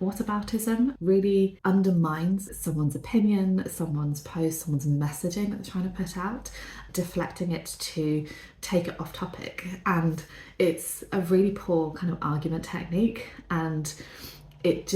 Whataboutism really undermines someone's opinion, someone's post, someone's messaging that they're trying to put out, deflecting it to take it off topic. And it's a really poor kind of argument technique, and it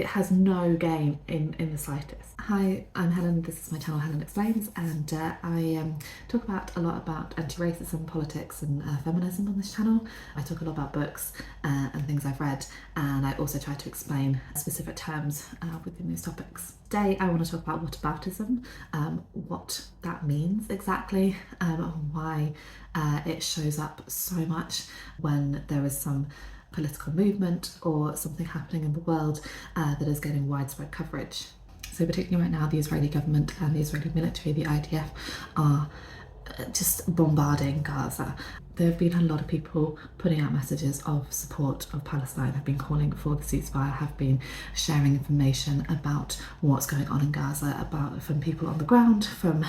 has no gain in the slightest. Hi, I'm Helen, this is my channel Helen Explains, and I talk a lot about anti-racism, politics and feminism on this channel. I talk a lot about books and things I've read, and I also try to explain specific terms within these topics. Today I want to talk about whataboutism, what that means exactly, why it shows up so much when there is some political movement or something happening in the world that is getting widespread coverage. So particularly right now, the Israeli government and the Israeli military, the IDF, are just bombarding Gaza. There have been a lot of people putting out messages of support of Palestine, have been calling for the ceasefire, have been sharing information about what's going on in Gaza, from people on the ground, from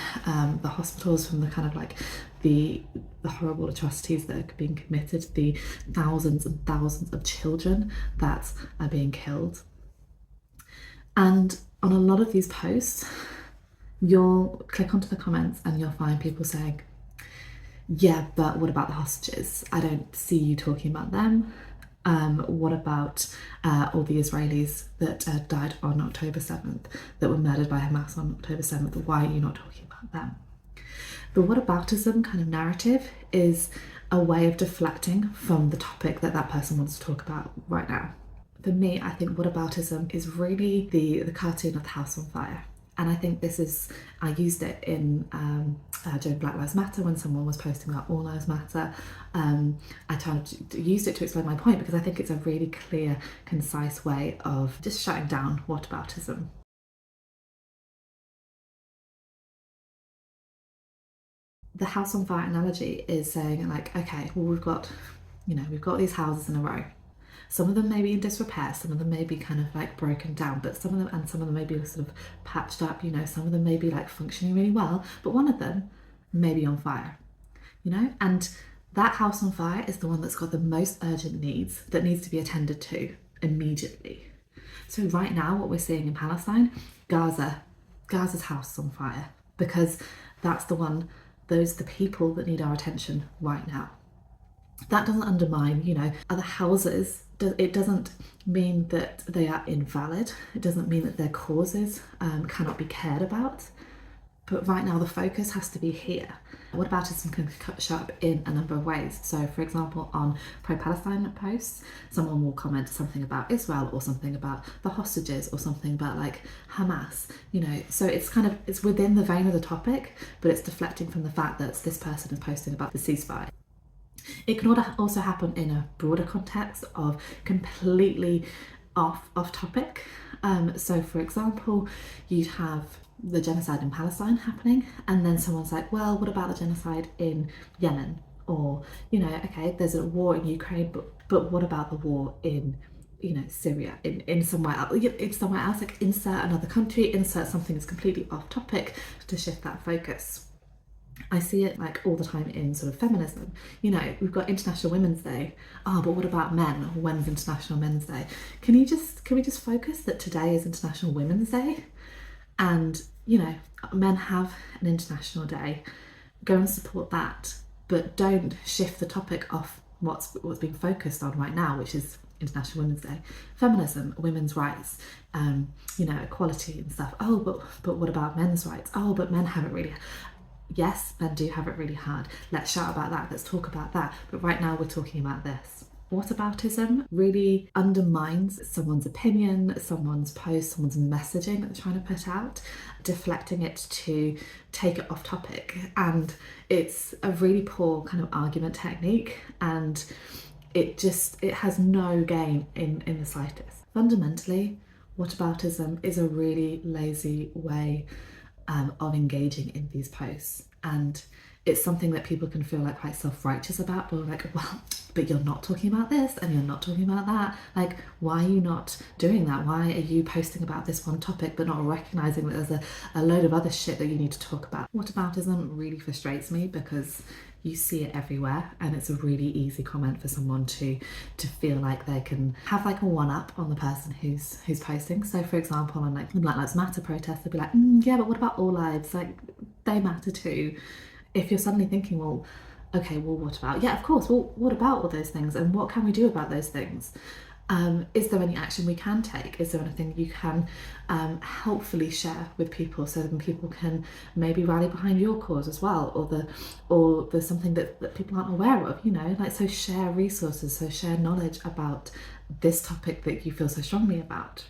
the hospitals, from the kind of like the horrible atrocities that are being committed, the thousands and thousands of children that are being killed. And on a lot of these posts, you'll click onto the comments and you'll find people saying, yeah, but what about the hostages? I don't see you talking about them. What about all the Israelis that died on October 7th, that were murdered by Hamas on October 7th? Why are you not talking about them? The whataboutism kind of narrative is a way of deflecting from the topic that that person wants to talk about right now. For me, I think whataboutism is really the cartoon of the house on fire. And I think I used it in during Black Lives Matter when someone was posting about All Lives Matter. I used it to explain my point because I think it's a really clear, concise way of just shutting down whataboutism. The house on fire analogy is saying like, okay, well we've got these houses in a row. Some of them may be in disrepair, some of them may be kind of like broken down, but some of them may be sort of patched up, some of them may be like functioning really well, but one of them may be on fire, and that house on fire is the one that's got the most urgent needs that needs to be attended to immediately. So right now, what we're seeing in Palestine, Gaza's house is on fire because that's those are the people that need our attention right now. That doesn't undermine, other houses. It doesn't mean that they are invalid. It doesn't mean that their causes cannot be cared about. But right now the focus has to be here. Whataboutism can show up in a number of ways. So for example, on pro-Palestine posts, someone will comment something about Israel or something about the hostages or something about like Hamas, so it's within the vein of the topic, but it's deflecting from the fact that this person is posting about the ceasefire. It can also happen in a broader context of completely off topic. So for example, you'd have the genocide in Palestine happening, and then someone's like, well, what about the genocide in Yemen? Or, okay, there's a war in Ukraine, but what about the war in Syria, in somewhere else, like insert another country, insert something that's completely off topic to shift that focus. I see it like all the time in sort of feminism. We've got International Women's Day. Oh, but what about men? When's International Men's Day? Can we just focus that today is International Women's Day? And, men have an international day. Go and support that, but don't shift the topic off what's being focused on right now, which is International Women's Day. Feminism, women's rights, equality and stuff. Oh, but what about men's rights? Oh, but men have it really. Yes, men do have it really hard. Let's shout about that. Let's talk about that. But right now we're talking about this. Whataboutism really undermines someone's opinion, someone's post, someone's messaging that they're trying to put out, deflecting it to take it off topic. And it's a really poor kind of argument technique, and it has no gain in the slightest. Fundamentally, whataboutism is a really lazy way of engaging in these posts, and it's something that people can feel like quite self-righteous about, but like, well, but you're not talking about this and you're not talking about that. Like, why are you not doing that? Why are you posting about this one topic but not recognizing that there's a load of other shit that you need to talk about? Whataboutism really frustrates me because you see it everywhere, and it's a really easy comment for someone to feel like they can have like a one up on the person who's posting. So for example, on like Black Lives Matter protests, they'll be like, yeah, but what about all lives? Like, they matter too. If you're suddenly thinking, well, okay, well, what about? Yeah, of course. Well, what about all those things, and what can we do about those things? Is there any action we can take? Is there anything you can helpfully share with people so that people can maybe rally behind your cause as well, or there's something that people aren't aware of, you know, like, so share resources, so share knowledge about this topic that you feel so strongly about.